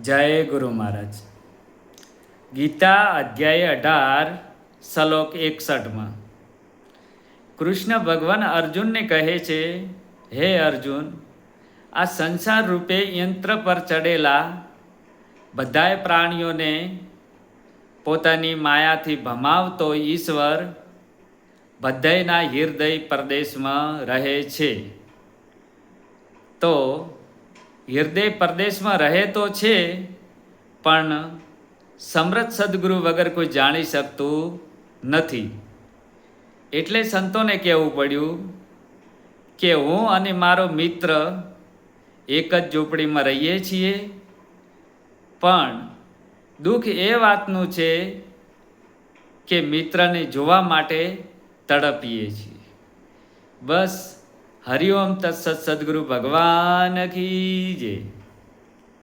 જય ગુરુ મહારાજ. ગીતા અધ્યાય 18 શ્લોક 61 કૃષ્ણ ભગવાન અર્જુનને કહે છે, હે અર્જુન, આ સંસાર રૂપે યંત્ર પર ચડેલા બધાય પ્રાણીઓને પોતાની માયાથી ભમાવતો ઈશ્વર બધાયના હૃદય પ્રદેશમાં રહે છે. તો હૃદય પ્રદેશમાં રહે તો છે, પણ સમર્થ સદગુરુ વગર કોઈ જાણી શકતું નથી. એટલે સંતોને કહેવું પડ્યું કે હું અને મારો મિત્ર એક જ ઝૂંપડીમાં રહીએ છીએ, પણ દુઃખ એ વાતનું છે કે મિત્રને જોવા માટે તડપીએ છીએ. બસ હરિઓમ તત્સત. સદગુરુ ભગવાન કી જય.